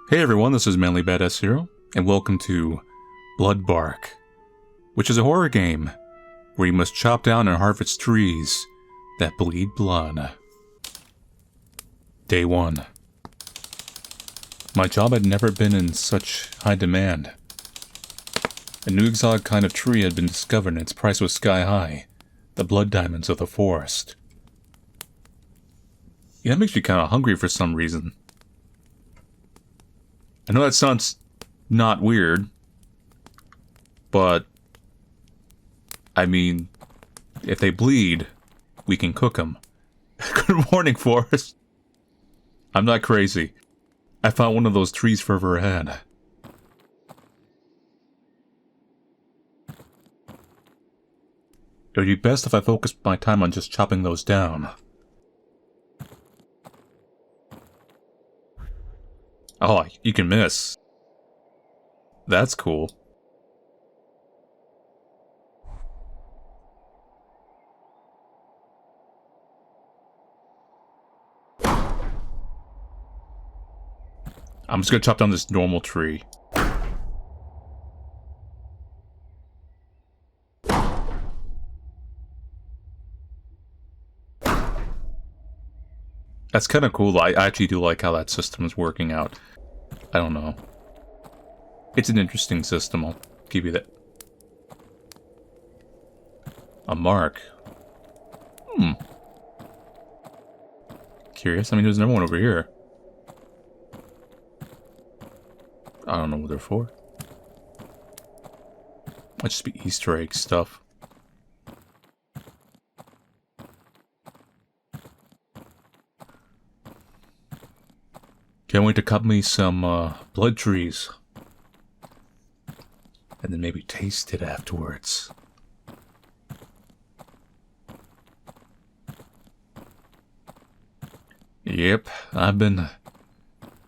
Hey everyone, this is Manly Badass Hero, and welcome to Bloodbark, which is a horror game where you must chop down and harvest trees that bleed blood. Day 1. My job had never been in such high demand. A new exotic kind of tree had been discovered and its price was sky high. The blood diamonds of the forest. Yeah, that makes me kind of hungry for some reason. I know that sounds not weird, but I mean, if they bleed, we can cook them. Good morning, forest. I'm not crazy. I found one of those trees further ahead. It would be best if I focused my time on just chopping those down. Oh, you can miss. That's cool. I'm just gonna chop down this normal tree. That's kind of cool. I actually do like how that system is working out. I don't know. It's an interesting system, I'll give you that. A mark. Curious. I mean, there's another one over here. I don't know what they're for. Might just be Easter egg stuff. Can't wait to cut me some blood trees. And then maybe taste it afterwards. Yep, I've been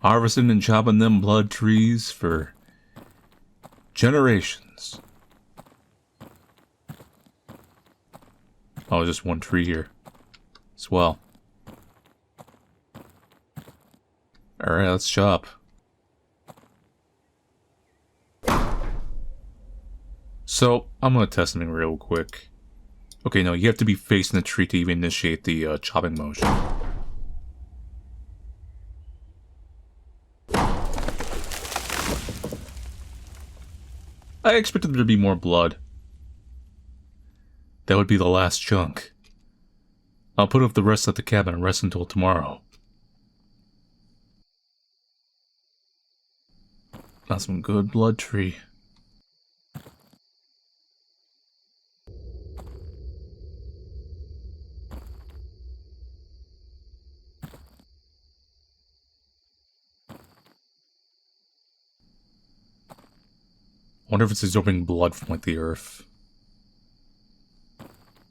harvesting and chopping them blood trees for generations. Oh, just one tree here as well. Alright, let's chop. So, I'm gonna test something real quick. Okay, no, you have to be facing the tree to even initiate the chopping motion. I expected there to be more blood. That would be the last chunk. I'll put up the rest at the cabin and rest until tomorrow. Got some good blood tree. I wonder if it's absorbing blood from, like, the earth.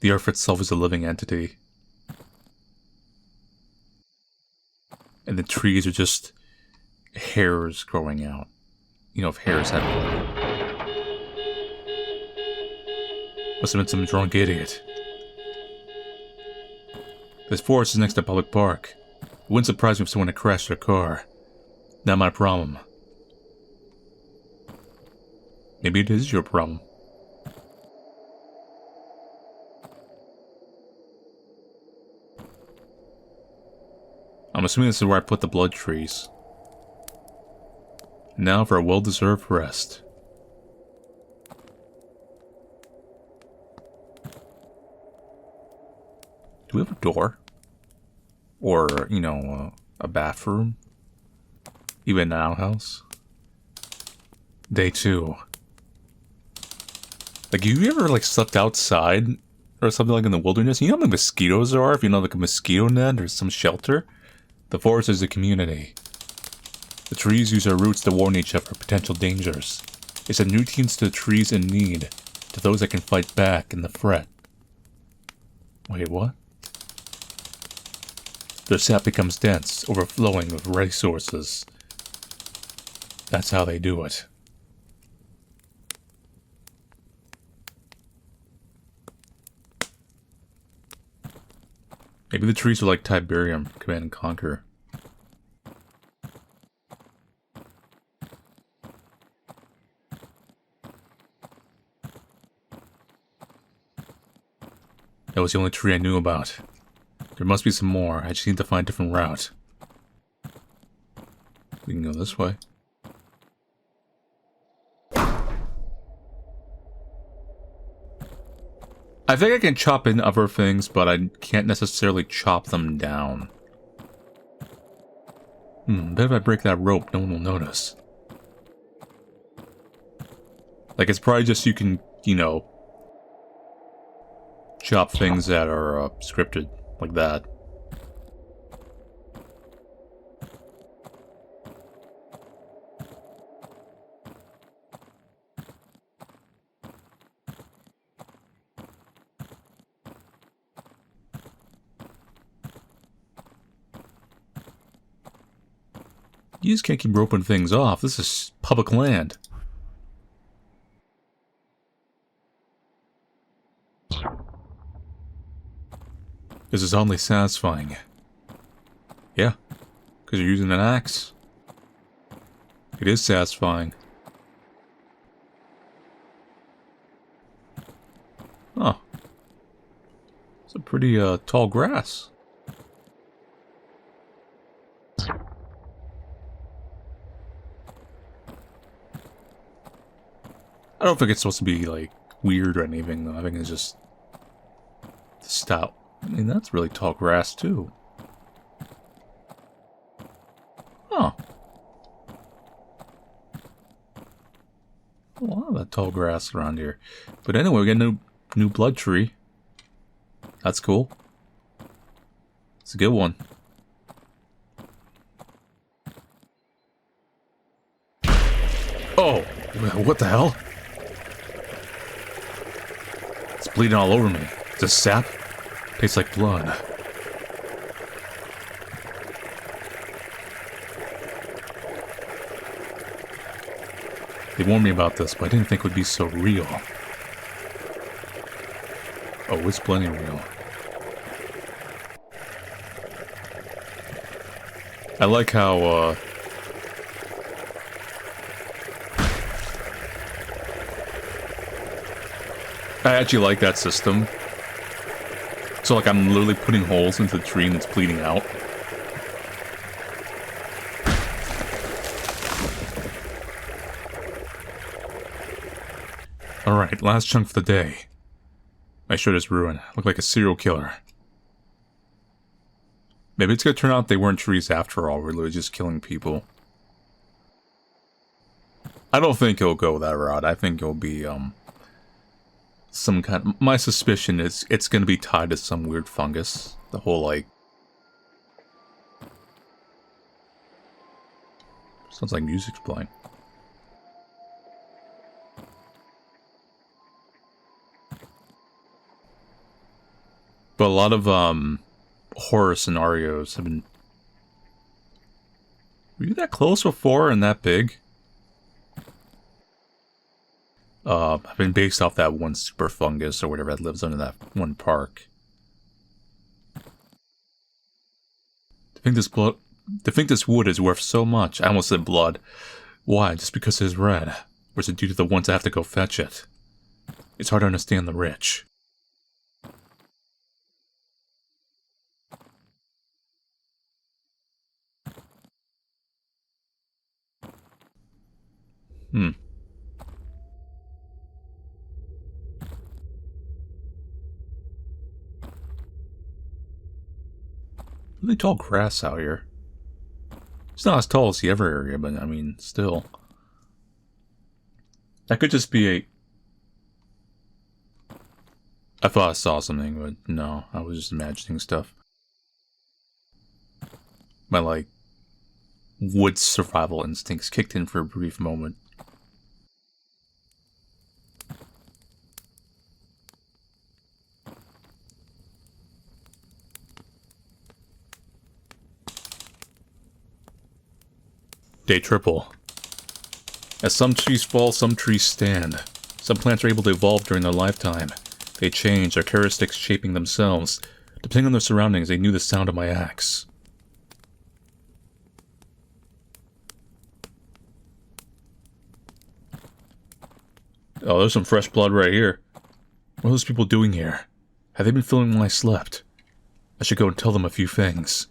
The earth itself is a living entity. And the trees are just hairs growing out. You know, if hairs had blood. Must have been some drunk idiot. This forest is next to a public park. It wouldn't surprise me if someone had crashed their car. Not my problem. Maybe it is your problem. I'm assuming this is where I put the blood trees. Now for a well-deserved rest. Do we have a door? Or, you know, a bathroom? Even an outhouse? Day 2. Like, have you ever, like, slept outside? Or something like in the wilderness? You know how many mosquitoes there are? If you know, like, a mosquito net or some shelter? The forest is a community. The trees use their roots to warn each other of potential dangers. They send nutrients to the trees in need, to those that can fight back in the threat. Wait, what? Their sap becomes dense, overflowing with resources. That's how they do it. Maybe the trees are like Tiberium, Command and Conquer. That was the only tree I knew about. There must be some more. I just need to find a different route. We can go this way. I think I can chop in other things, but I can't necessarily chop them down. Bet if I break that rope, no one will notice. Like, it's probably just you can, you know, chop things that are scripted, like that. You just can't keep roping things off. This is public land. This is oddly satisfying. Yeah, because you're using an axe. It is satisfying. Oh. It's a pretty tall grass. I don't think it's supposed to be, like, weird or anything, though. I think it's just stout. I mean, that's really tall grass, too. Oh. A lot of that tall grass around here. But anyway, we got a new blood tree. That's cool. It's a good one. Oh! What the hell? It's bleeding all over me. Is this sap? Tastes like blood. They warned me about this, but I didn't think it would be so real. Oh, it's plenty real. I like how, I actually like that system. So, like, I'm literally putting holes into the tree and it's bleeding out. Alright, last chunk for the day. My shirt is ruined. I look like a serial killer. Maybe it's gonna turn out they weren't trees after all. We're literally just killing people. I don't think it'll go that route. I think it'll be, some kind... My suspicion is it's gonna be tied to some weird fungus. The whole, like... Sounds like music's playing. But a lot of, horror scenarios have been... Were you that close before and that big? Have been based off that one super fungus or whatever that lives under that one park. To think this wood is worth so much. I almost said blood. Why? Just because it is red? Or is it due to the ones that have to go fetch it? It's hard to understand the rich. Really tall grass out here. It's not as tall as the other area, but I mean, still. That could just be a... I thought I saw something, but no, I was just imagining stuff. My, like, wood survival instincts kicked in for a brief moment. Day triple. As some trees fall, some trees stand. Some plants are able to evolve during their lifetime. They change, their characteristics shaping themselves. Depending on their surroundings, they knew the sound of my axe. Oh, there's some fresh blood right here. What are those people doing here? Have they been filming while I slept? I should go and tell them a few things.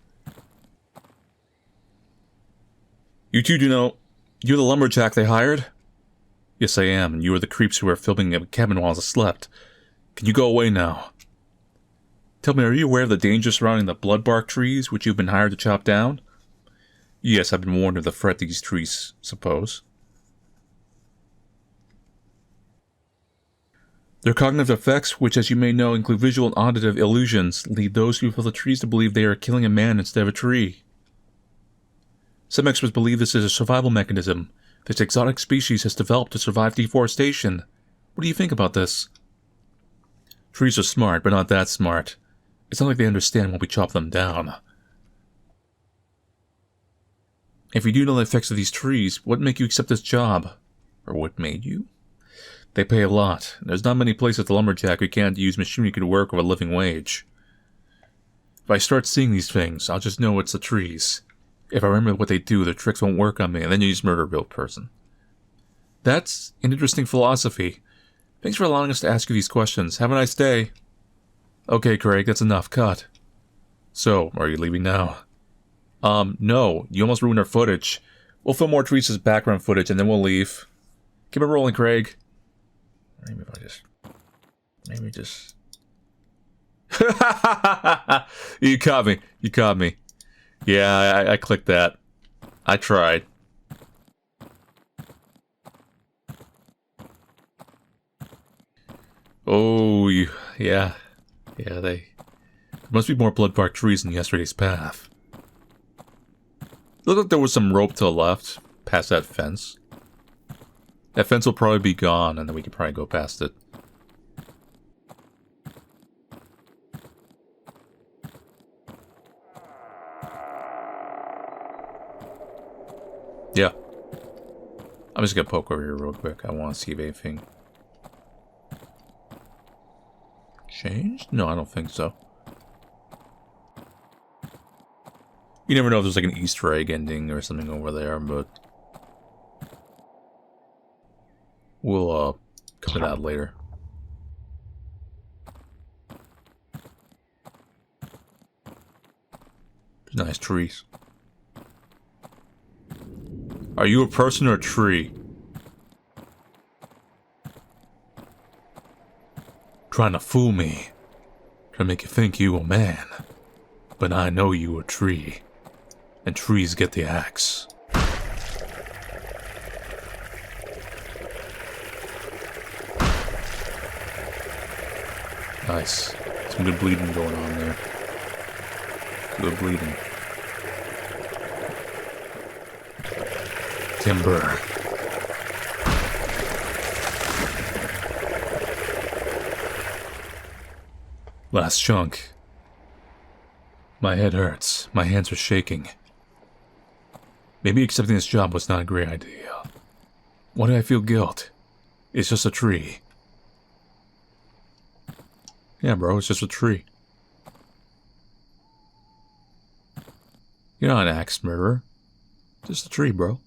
You two do know... You're the lumberjack they hired? Yes, I am, and you are the creeps who were filming a cabin while I slept. Can you go away now? Tell me, are you aware of the danger surrounding the bloodbark trees, which you've been hired to chop down? Yes, I've been warned of the threat these trees suppose. Their cognitive effects, which as you may know include visual and auditive illusions, lead those who feel the trees to believe they are killing a man instead of a tree. Some experts believe this is a survival mechanism this exotic species has developed to survive deforestation. What do you think about this? Trees are smart, but not that smart. It's not like they understand when we chop them down. If you do know the effects of these trees, what made you accept this job? Or what made you? They pay a lot. There's not many places the lumberjack who can't use machinery could work with a living wage. If I start seeing these things, I'll just know it's the trees. If I remember what they do, their tricks won't work on me, and then you just murder a real person. That's an interesting philosophy. Thanks for allowing us to ask you these questions. Have a nice day. Okay, Craig, that's enough. Cut. So, are you leaving now? No. You almost ruined our footage. We'll film more trees as background footage, and then we'll leave. Keep it rolling, Craig. Maybe if I just... You caught me. You caught me. Yeah, I clicked that. I tried. Oh, yeah. Yeah, there must be more bloodbark trees in yesterday's path. Looked like there was some rope to the left, past that fence. That fence will probably be gone, and then we can probably go past it. Yeah. I'm just gonna poke over here real quick. I want to see if anything changed? No, I don't think so. You never know if there's like an Easter egg ending or something over there, but we'll come to that later. There's nice trees. Are you a person or a tree? Trying to fool me. Trying to make you think you a man. But I know you a tree. And trees get the axe. Nice. Some good bleeding going on there. Good bleeding. Timber. Last chunk. My head hurts. My hands are shaking. Maybe accepting this job was not a great idea. Why do I feel guilt? It's just a tree. Yeah, bro, it's just a tree. You're not an axe murderer. Just a tree, bro.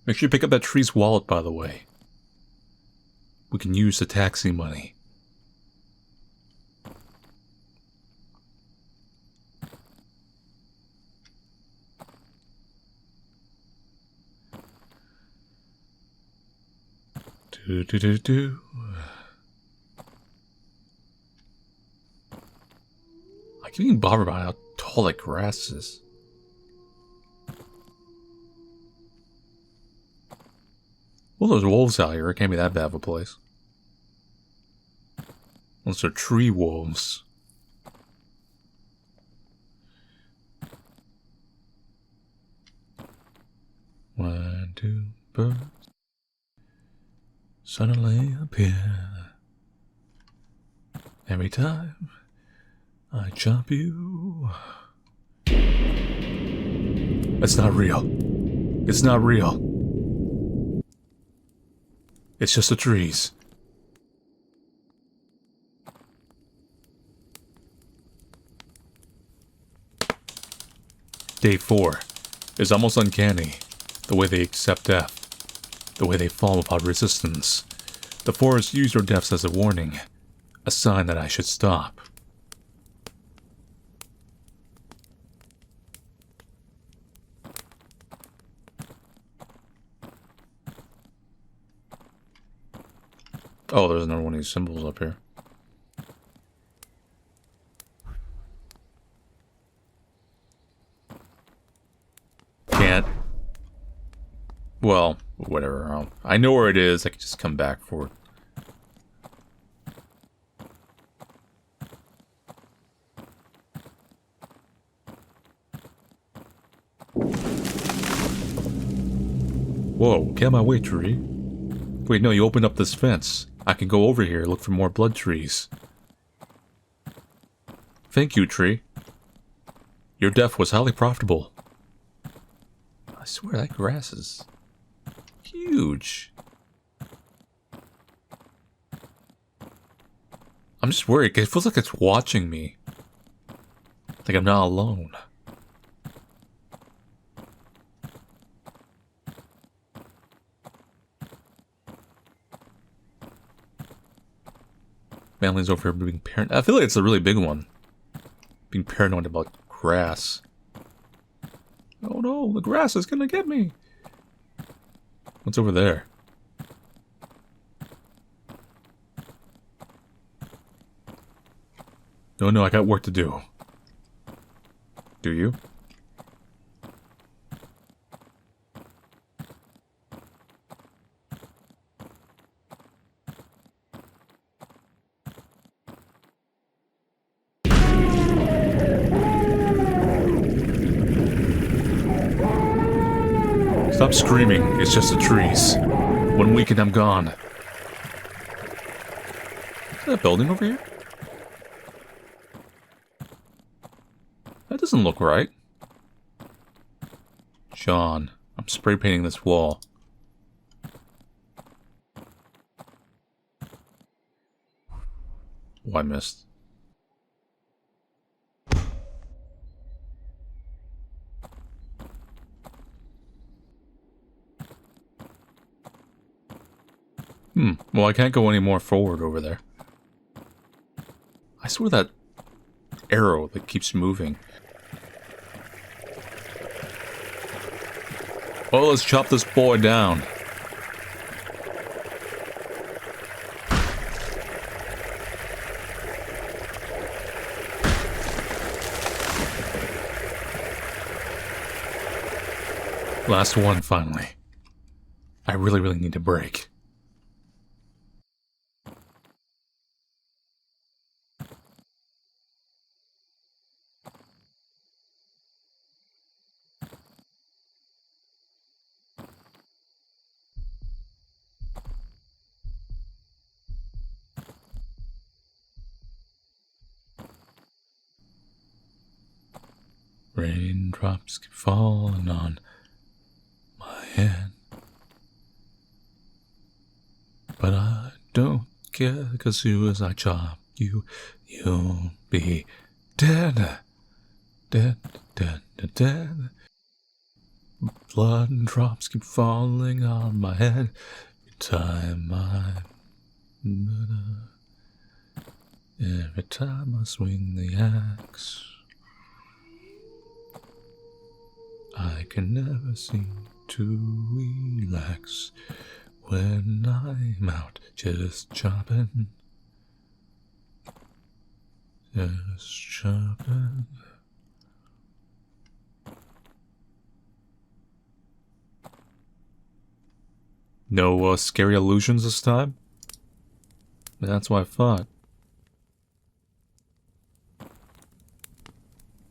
Make sure you pick up that tree's wallet, by the way. We can use the taxi money. Do. I can't even bother about how tall that grass is. Well, there's wolves out here. It can't be that bad of a place. Unless they're tree wolves. One, two, birds suddenly appear. Every time I chop you. That's not real. It's not real. It's just the trees. Day 4 is almost uncanny. The way they accept death. The way they fall without resistance. The forest used their deaths as a warning. A sign that I should stop. Oh, there's another one of these symbols up here. Can't. Well, whatever. I know where it is. I can just come back for it. Whoa, get out of my way, tree. Wait, no, you opened up this fence. I can go over here, look for more blood trees. Thank you, tree. Your death was highly profitable. I swear, that grass is huge. I'm just worried, because it feels like it's watching me. Like I'm not alone. Family's over here being paranoid. I feel like it's a really big one. Being paranoid about grass. Oh no, the grass is gonna get me. What's over there? No, I got work to do. Do you? Stop screaming, it's just the trees. 1 week and I'm gone. Is that a building over here? That doesn't look right. John, I'm spray painting this wall. Oh, I missed. Well, I can't go any more forward over there. I swear that arrow that keeps moving. Oh, let's chop this boy down. Last one, finally. I really need a break. Raindrops keep falling on my head, but I don't care, 'cause soon as I chop you, you'll be dead. Dead. Blood drops keep falling on my head every time I murder. Every time I swing the axe, I can never seem to relax when I'm out just chopping. Just chopping. No scary illusions this time? That's what I thought.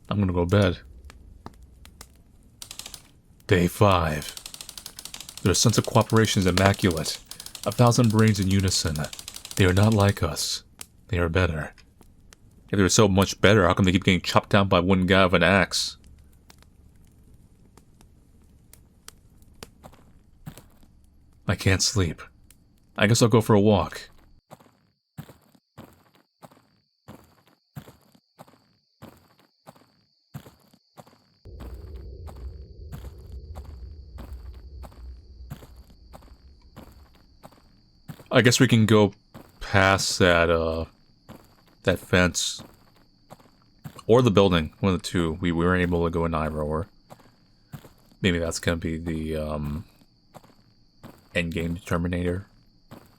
I'm gonna go to bed. Day 5. Their sense of cooperation is immaculate. 1,000 brains in unison. They are not like us. They are better. If they're so much better, how come they keep getting chopped down by one guy with an axe? I can't sleep. I guess I'll go for a walk. I guess we can go past that, that fence. Or the building. One of the two. We weren't able to go in either or. Maybe that's gonna be the endgame determinator.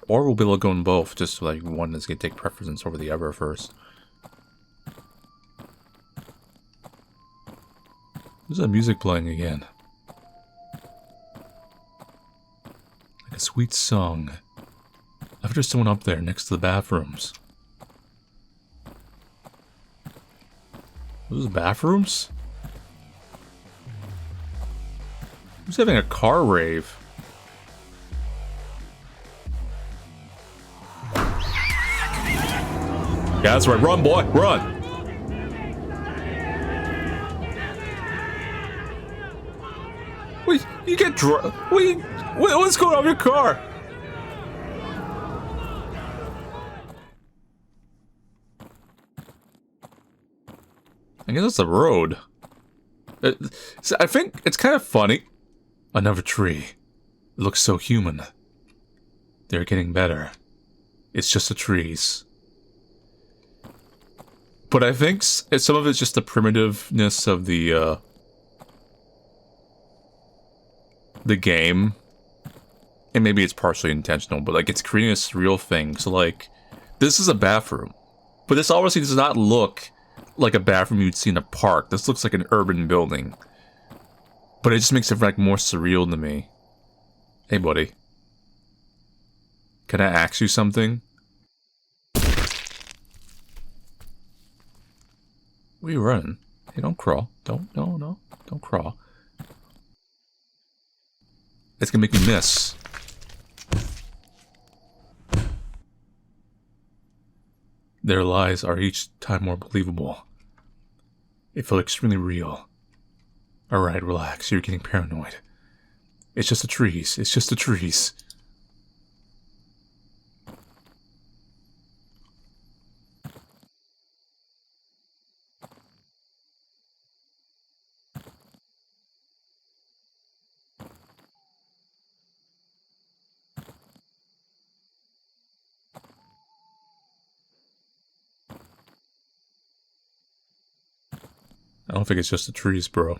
Or we'll be able to go in both, just like one is gonna take preference over the other first. There's that music playing again. Like a sweet song. I bet there's someone up there next to the bathrooms. Those are the bathrooms? Who's having a car rave? Yeah, that's right. Run, boy. Run! Wait, you get drunk? Wait, what's going on with your car? I guess it's the road. I think it's kind of funny. Another tree. It looks so human. They're getting better. It's just the trees. But I think some of it's just the primitiveness of the game. And maybe it's partially intentional, but like it's creating a surreal thing. So like, this is a bathroom. But this obviously does not look like a bathroom you'd see in a park. This looks like an urban building. But it just makes it like more surreal to me. Hey, buddy. Can I ask you something? Where you running? Hey, don't crawl. Don't crawl. It's gonna make me miss. Their lies are each time more believable. It felt extremely real. Alright, relax. You're getting paranoid. It's just the trees. It's just the trees. I don't think it's just the trees, bro.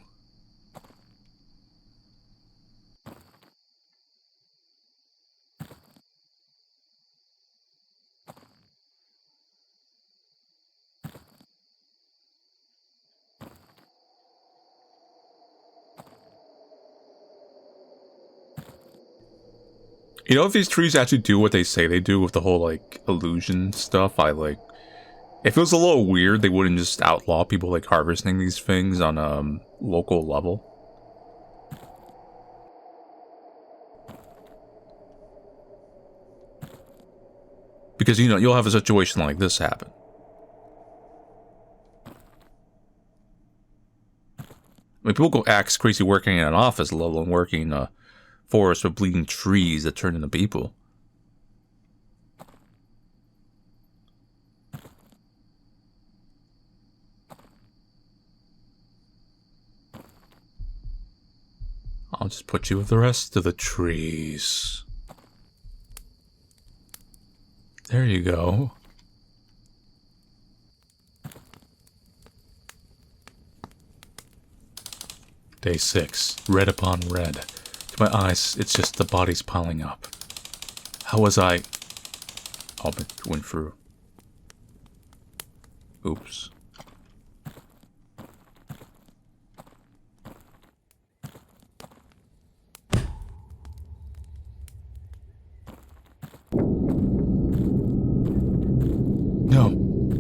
You know, if these trees actually do what they say they do with the whole, like, illusion stuff, if it was a little weird, they wouldn't just outlaw people, like, harvesting these things on a local level. Because, you know, you'll have a situation like this happen. I mean, people go axe crazy working in an office, let alone working in a forest with bleeding trees that turn into people. I'll just put you with the rest of the trees. There you go. Day 6. Red upon red. To my eyes, it's just the bodies piling up. How was I... Oh, it went through. Oops.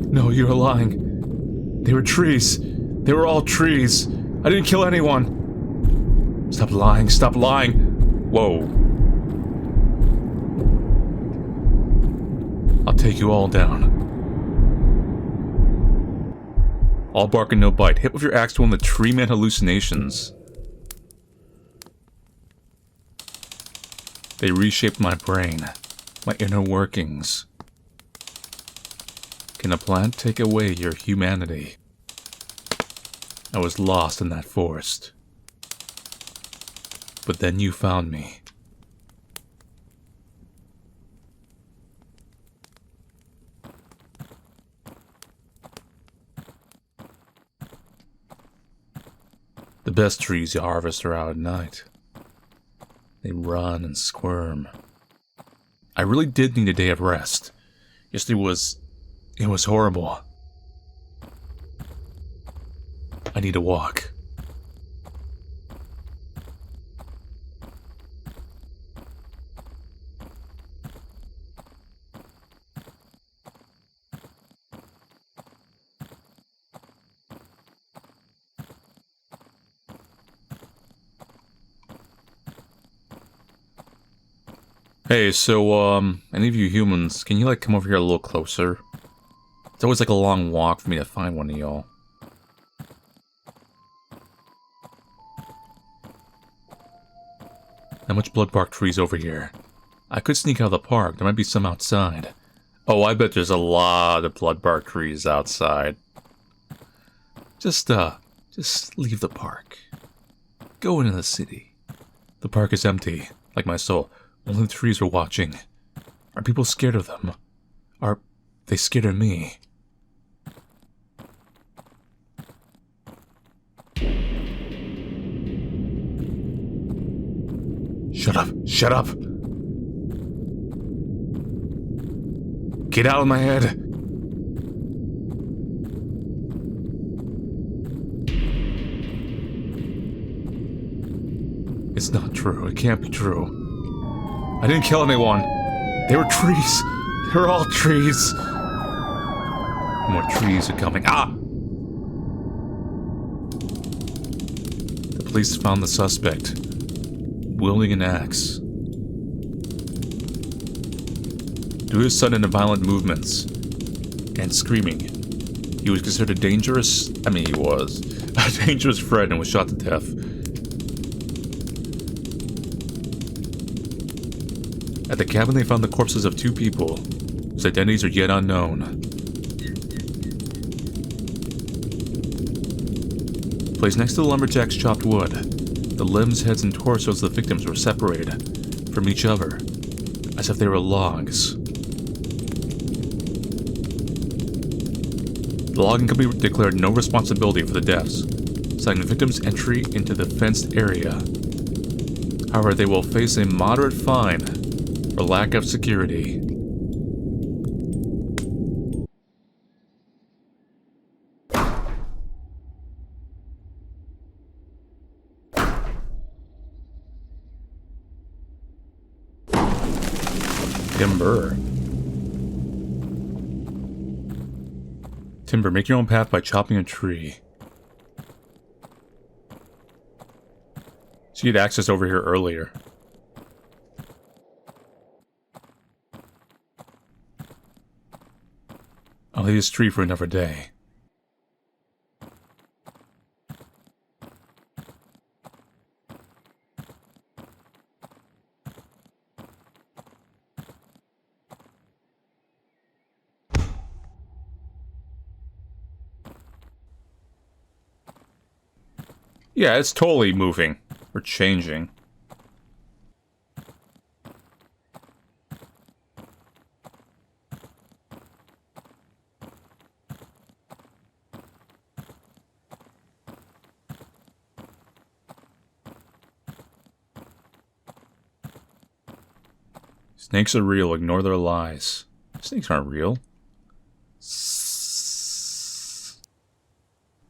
No, you're lying. They were trees. They were all trees. I didn't kill anyone. Stop lying, stop lying. Whoa. I'll take you all down. All bark and no bite. Hit with your axe to one of the tree man hallucinations. They reshaped my brain. My inner workings. Can a plant take away your humanity? I was lost in that forest. But then you found me. best trees you harvest are out at night. They run and squirm. I really did need a day of rest. Just it was horrible. I need to walk. Hey, so, any of you humans, can you, like, come over here a little closer? It's always, like, a long walk for me to find one of y'all. Not much bloodbark trees over here. I could sneak out of the park. There might be some outside. Oh, I bet there's a lot of bloodbark trees outside. Just leave the park. Go into the city. The park is empty, like my soul. Only the trees are watching. Are people scared of them? Are they scared of me? Shut up! Shut up! Get out of my head! It's not true. It can't be true. I didn't kill anyone. They were trees. They're all trees. More trees are coming. Ah! The police found the suspect, wielding an axe. Due to his sudden and violent movements and screaming, he was considered dangerous. I mean, he was a dangerous threat and was shot to death. At the cabin, they found the corpses of 2 people, whose identities are yet unknown. Placed next to the lumberjack's chopped wood, the limbs, heads, and torsos of the victims were separated from each other, as if they were logs. The logging company declared no responsibility for the deaths, citing the victims' entry into the fenced area. However, they will face a moderate fine for lack of security. Timber, make your own path by chopping a tree. So you had access over here earlier. I'll leave this tree for another day. Yeah, it's totally moving. Or changing. Snakes are real. Ignore their lies. Snakes aren't real.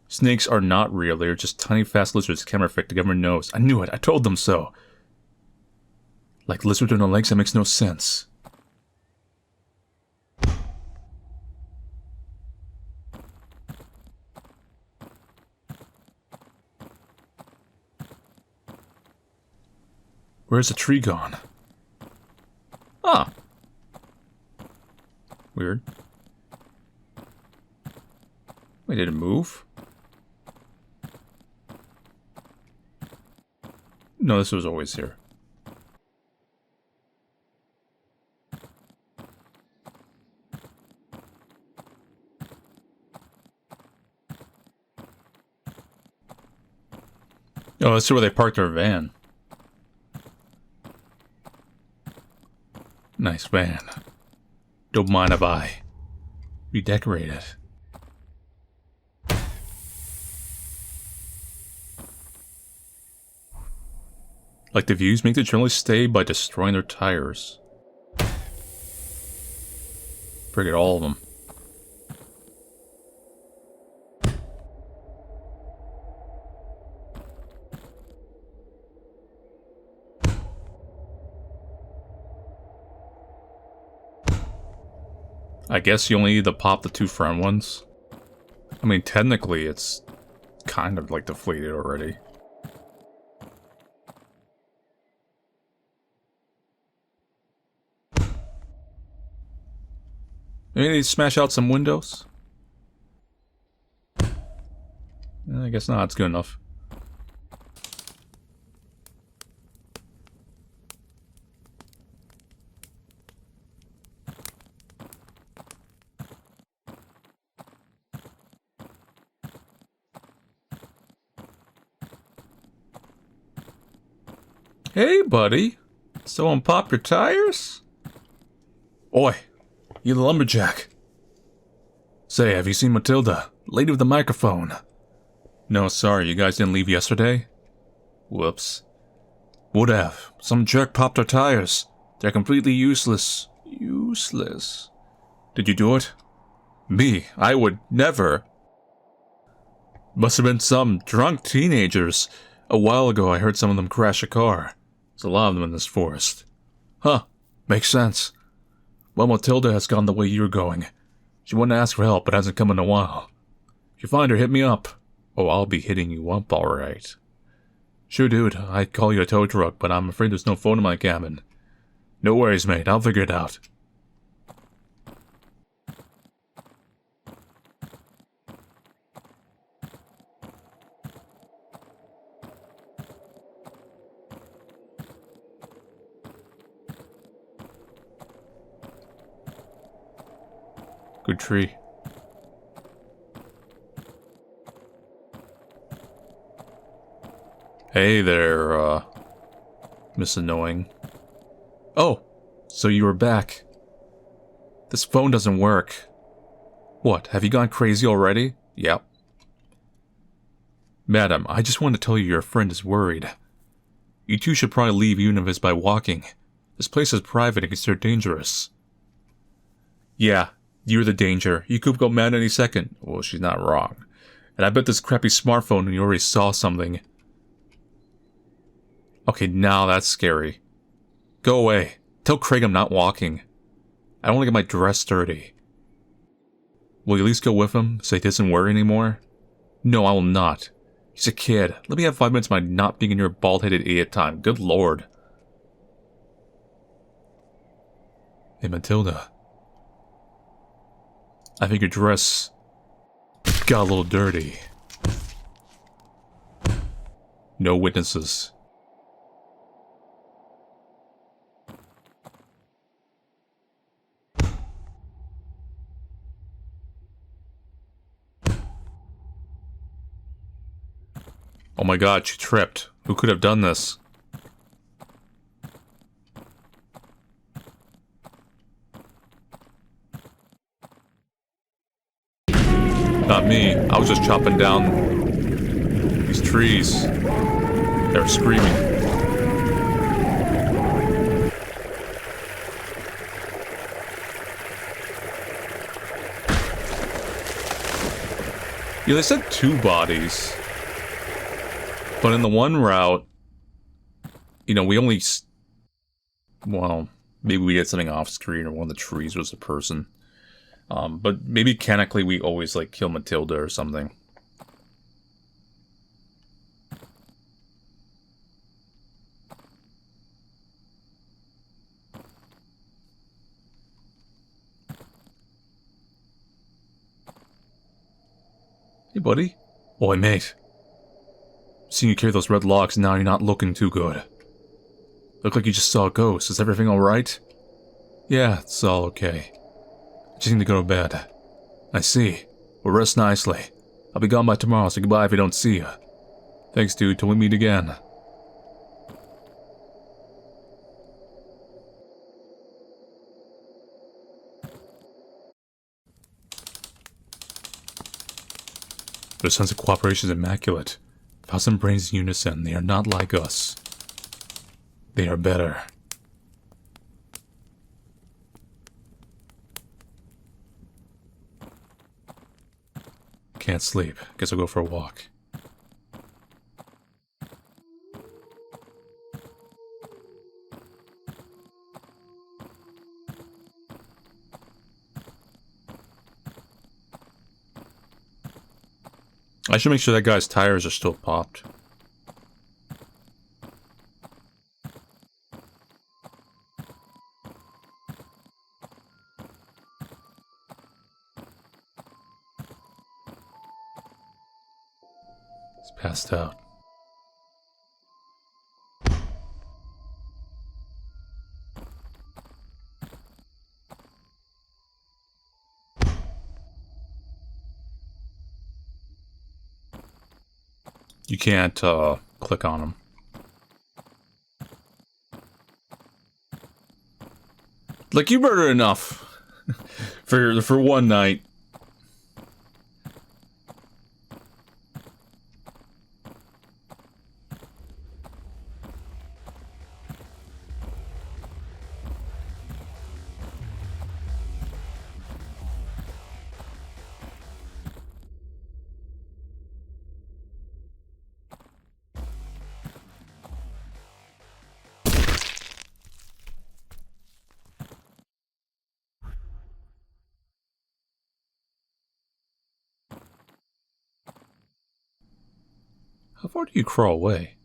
Snakes are not real. They are just tiny, fast lizards. Camera effect. The government knows. I knew it. I told them so. Like lizards with no legs, that makes no sense. Where's the tree gone? Ah. Weird. Wait, did it move? No, this was always here. Oh, let's see where they parked their van. Nice van. Don't mind if I redecorate it. Like the views make the journalists stay by destroying their tires. Forget all of them. I guess you only need to pop the 2 front ones. I mean, technically, it's kind of like deflated already. Maybe they smash out some windows? I guess not, it's good enough. Hey, buddy. Someone pop your tires? Oi, you the lumberjack. Say, have you seen Matilda? Lady with the microphone. No, sorry, you guys didn't leave yesterday? Whoops. Would have. Some jerk popped our tires. They're completely useless. Useless. Did you do it? Me? I would never. Must have been some drunk teenagers. A while ago I heard some of them crash a car. There's a lot of them in this forest. Huh. Makes sense. Well, Matilda has gone the way you're going. She wanted to ask for help, but hasn't come in a while. If you find her, hit me up. Oh, I'll be hitting you up, alright. Sure, dude. I'd call you a tow truck, but I'm afraid there's no phone in my cabin. No worries, mate. I'll figure it out. Good tree. Hey there, Miss Annoying. Oh, so you were back. This phone doesn't work. What, have you gone crazy already? Yep. Madam, I just want to tell you your friend is worried. You two should probably leave even if it's by walking. This place is private and considered dangerous. Yeah, you're the danger. You could go mad any second. Well, she's not wrong. And I bet this crappy smartphone you already saw something. Okay, now that's scary. Go away. Tell Craig I'm not walking. I don't want to get my dress dirty. Will you at least go with him, so he doesn't worry anymore? No, I will not. He's a kid. Let me have 5 minutes of my not being in your bald-headed idiot time. Good lord. Hey, Matilda. I think your dress got a little dirty. No witnesses. Oh my god, she tripped. Who could have done this? Not me. I was just chopping down these trees. They were screaming. Yeah, they said 2 bodies. But in the one route, you know, we only... Well, maybe we did something off screen or one of the trees was a person. But maybe mechanically we always, like, kill Matilda or something. Hey, buddy. Oi, mate. Seeing you carry those red locks, now you're not looking too good. Look like you just saw a ghost. Is everything alright? Yeah, it's all okay. I just need to go to bed. I see. Well, rest nicely. I'll be gone by tomorrow, so goodbye if I don't see you. Thanks, dude, till we meet again. Their sense of cooperation is immaculate. 1,000 brains in unison, they are not like us. They are better. Can't sleep. Guess I'll go for a walk. I should make sure that guy's tires are still popped. He's passed out. You can't, click on him. Like, you murdered enough for one night. How far do you crawl away?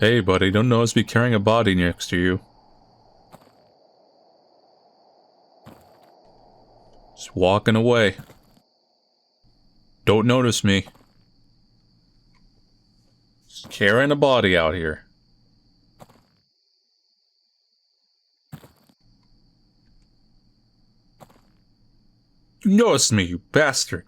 Hey, buddy, don't notice me carrying a body next to you. Just walking away. Don't notice me. Just carrying a body out here. You noticed me, you bastard.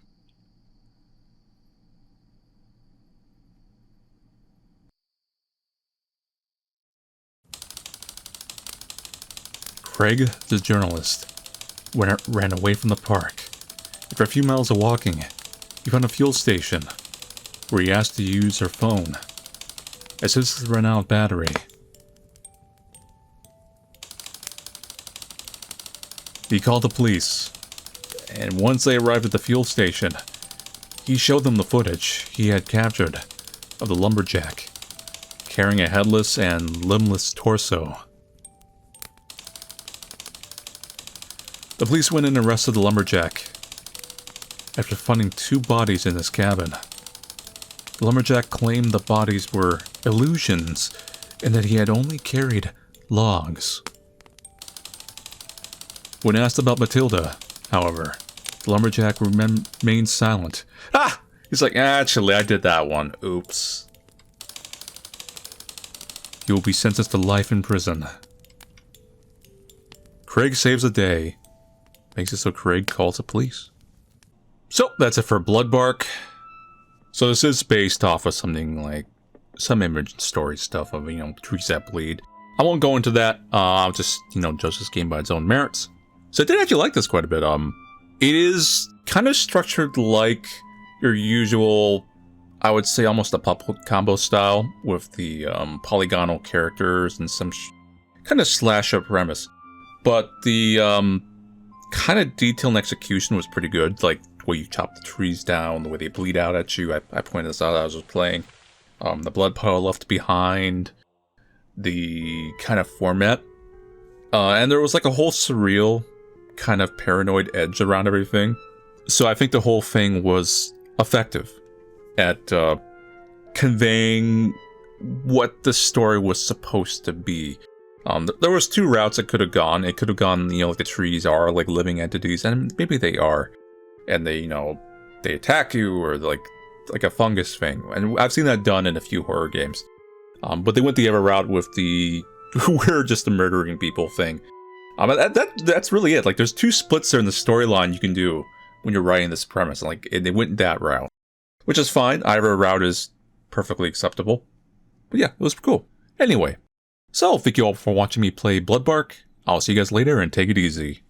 Craig, the journalist, ran away from the park. After a few miles of walking, he found a fuel station where he asked to use her phone. As soon as it ran out of battery, he called the police, and once they arrived at the fuel station, he showed them the footage he had captured of the lumberjack carrying a headless and limbless torso. The police went in and arrested the lumberjack after finding 2 bodies in his cabin. The lumberjack claimed the bodies were illusions and that he had only carried logs. When asked about Matilda, however, the lumberjack remained silent. Ah! He's like, actually, I did that one. Oops. He will be sentenced to life in prison. Craig saves the day. Makes it so Craig calls the police. So, that's it for Bloodbark. So this is based off of something like some image story stuff of, trees that bleed. I won't go into that. I'll just, judge this game by its own merits. So I did actually like this quite a bit. It is kind of structured like your usual, I would say almost a pop combo style with the polygonal characters and some kind of slasher premise. But the kind of detail and execution was pretty good, like the way you chop the trees down, the way they bleed out at you. I pointed this out as I was playing. The blood puddle left behind, the kind of format. And there was like a whole surreal kind of paranoid edge around everything. So I think the whole thing was effective at conveying what the story was supposed to be. There was two routes it could have gone. It could have gone, like the trees are like living entities, and maybe they are, and they, they attack you, or like a fungus thing. And I've seen that done in a few horror games. But they went the other route with the we're just the murdering people thing. That's really it. Like, there's two splits there in the storyline you can do when you're writing this premise. And they went that route, which is fine. Either route is perfectly acceptable. But yeah, it was cool. Anyway, so thank you all for watching me play Bloodbark. I'll see you guys later, and take it easy.